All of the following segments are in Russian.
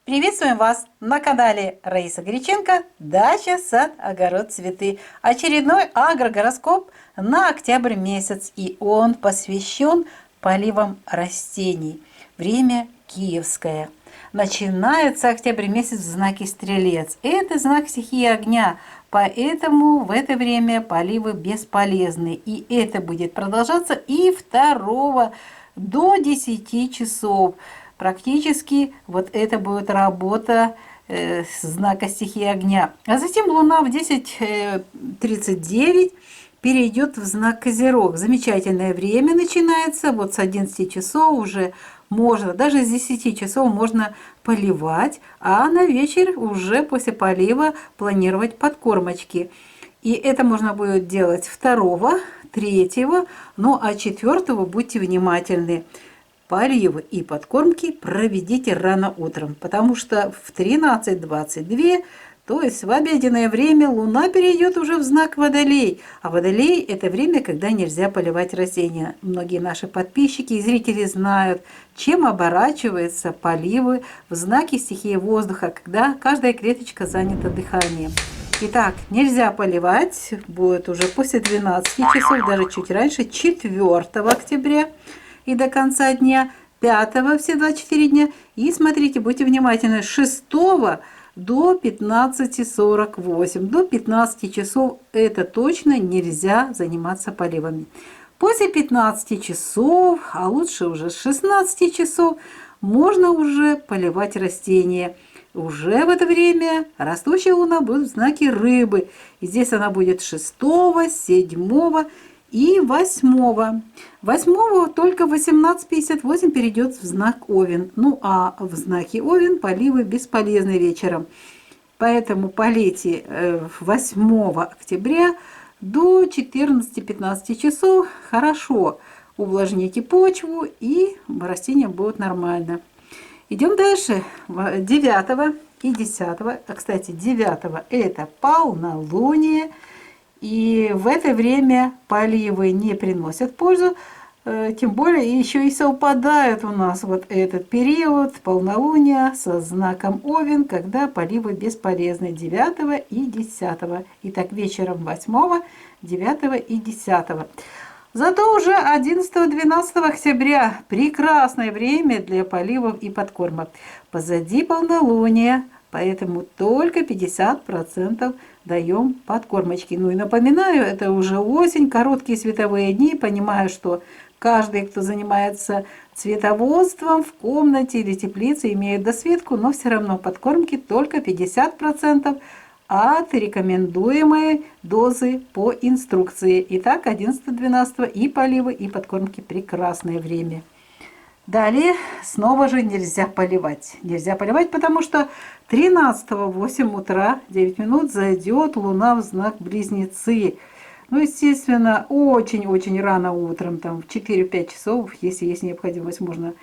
Приветствуем вас на канале Раиса Греченко «Дача, сад, огород, цветы». Очередной агрогороскоп на октябрь месяц, и он посвящен поливам растений. Время киевское. Начинается октябрь месяц в знаке Стрелец. Это знак стихии огня, поэтому в это время поливы бесполезны. И это будет продолжаться и 2 до 10 часов. Практически вот это будет работа знака стихии огня. А затем Луна в 10:39 перейдет в знак Козерог. Замечательное время начинается. Вот с 11 часов уже можно, даже с 10 часов можно поливать, а на вечер уже после полива планировать подкормочки. И это можно будет делать 2, 3, ну а 4 будьте внимательны. Поливы и подкормки проведите рано утром, потому что в 13:22, то есть в обеденное время, Луна перейдет уже в знак Водолей. А Водолей – это время, когда нельзя поливать растения. Многие наши подписчики и зрители знают, чем оборачиваются поливы в знаке стихии воздуха, когда каждая клеточка занята дыханием. Итак, нельзя поливать, будет уже после 12 часов, даже чуть раньше, 4 октября. И до конца дня, 5 все 24 дня. И смотрите, будьте внимательны, 6 до 15:48. До 15 часов это точно нельзя заниматься поливами. После 15 часов, а лучше уже с 16 часов, можно уже поливать растения. Уже в это время растущая Луна будет в знаке Рыбы. И здесь она будет 6, 7 и 8. 8 только в 18:58 перейдет в знак Овен. Ну а в знаке Овен поливы бесполезны вечером. Поэтому полейте 8 октября до 14-15 часов. Хорошо увлажните почву, и растения будут нормально. Идем дальше. 9 и 10. А, кстати, 9 это полнолуние. И в это время поливы не приносят пользу, тем более еще и совпадает у нас вот этот период полнолуния со знаком Овен, когда поливы бесполезны 9 и 10. Итак, вечером 8, 9 и 10. Зато уже 11-12 октября прекрасное время для поливов и подкормок. Позади полнолуние, поэтому только 50% даем подкормочки. Ну и напоминаю, это уже осень, короткие световые дни. Понимаю, что каждый, кто занимается цветоводством в комнате или теплице, имеет досветку, но все равно подкормки только 50% от рекомендуемой дозы по инструкции. Итак, 11-12 и поливы, и подкормки прекрасное время. Далее снова же нельзя поливать. Нельзя поливать, потому что 13 в 8 утра 9 минут зайдет Луна в знак Близнецы. Ну, естественно, очень-очень рано утром, там в 4-5 часов, если есть необходимость, можно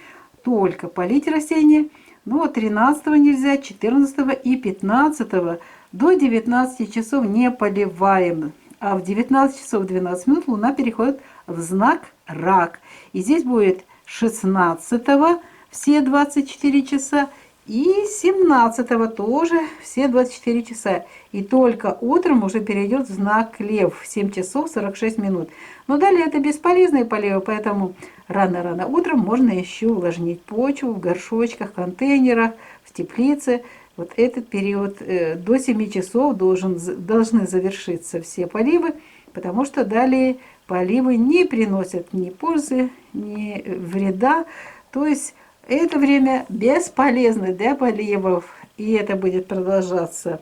только полить растения. Но 13 нельзя, 14 и 15 до 19 часов не поливаем. А в 19 часов 12 минут Луна переходит в знак Рак. И здесь будет 16 все 24 часа и 17 тоже все 24 часа. И только утром уже перейдет в знак Лев в 7 часов 46 минут. Но далее это бесполезные поливы, поэтому рано-рано утром можно еще увлажнить почву в горшочках, контейнерах, в теплице. Вот этот период до 7 часов должны завершиться все поливы, потому что далее поливы не приносят ни пользы, ни вреда. То есть это время бесполезно для поливов. И это будет продолжаться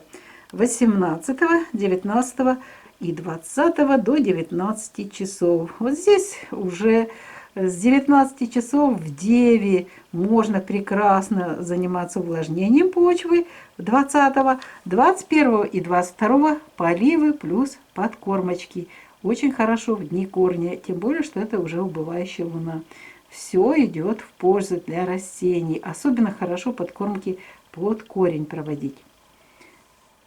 18, 19 и 20 до 19 часов. Вот здесь уже с 19 часов в 9 можно прекрасно заниматься увлажнением почвы. 20, 21 и 22 поливы плюс подкормочки. Очень хорошо в дни корня, тем более, что это уже убывающая Луна. Все идет в пользу для растений. Особенно хорошо подкормки под корень проводить.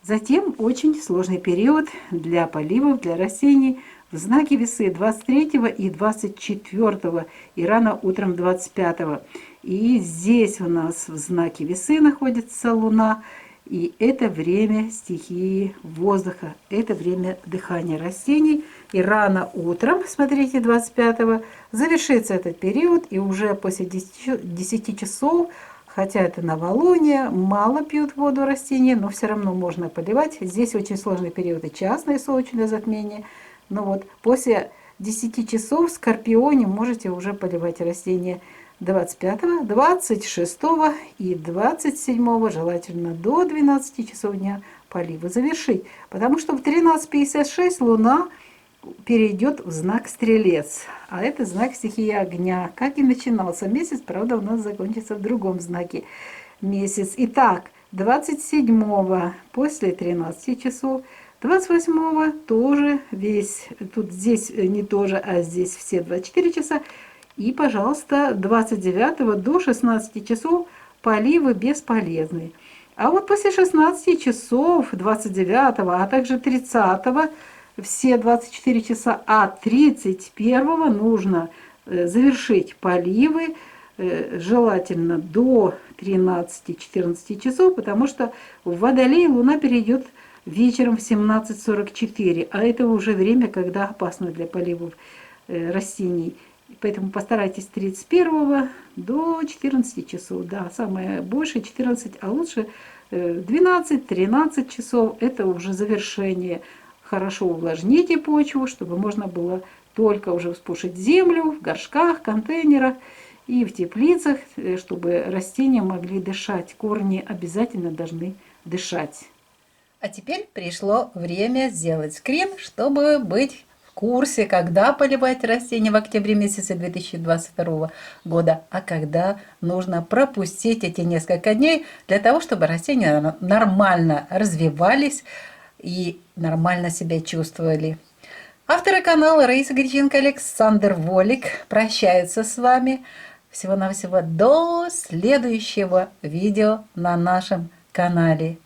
Затем очень сложный период для поливов, для растений в знаке Весы 23 и 24 и рано утром 25. И здесь у нас в знаке Весы находится Луна. И это время стихии воздуха, это время дыхания растений. И рано утром, смотрите, 25-го, завершится этот период, и уже после 10 часов, хотя это новолуние, мало пьют воду растения, но все равно можно поливать. Здесь очень сложный период, и частное солнечное затмение. Но вот после 10 часов в Скорпионе можете уже поливать растения. 25, 26 и 27, желательно до 12 часов дня поливы завершить. Потому что в 13:56 Луна перейдет в знак Стрелец. А это знак стихии огня. Как и начинался месяц, правда, у нас закончится в другом знаке месяц. Итак, 27 после 13 часов, 28 тоже весь, тут здесь не тоже, а здесь все 24 часа. И, пожалуйста, 29 до 16 часов поливы бесполезны. А вот после 16 часов 29, а также 30 все 24 часа, а 31 нужно завершить поливы, желательно до 13-14 часов, потому что в Водолее Луна перейдет вечером в 17:44, а это уже время, когда опасно для поливов растений. Поэтому постарайтесь 31 до 14 часов. Да, самое большее 14, а лучше 12-13 часов. Это уже завершение. Хорошо увлажните почву, чтобы можно было только уже вспушить землю в горшках, контейнерах и в теплицах, чтобы растения могли дышать. Корни обязательно должны дышать. А теперь пришло время сделать скрин, чтобы быть в курсе, когда поливать растения в октябре месяце 2022 года, а когда нужно пропустить эти несколько дней для того, чтобы растения нормально развивались и нормально себя чувствовали. Авторы канала Раиса Греченко, Александр Волик прощаются с вами. Всего-навсего до следующего видео на нашем канале.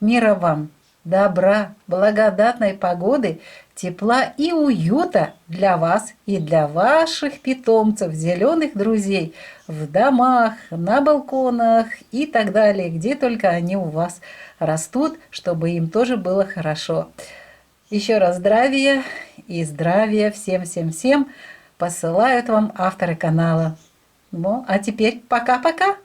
Мира вам, добра, благодатной погоды, тепла и уюта для вас и для ваших питомцев, зеленых друзей в домах, на балконах и так далее, где только они у вас растут, чтобы им тоже было хорошо. Еще раз здравия и здравия всем-всем-всем посылают вам авторы канала. Ну, а теперь пока-пока!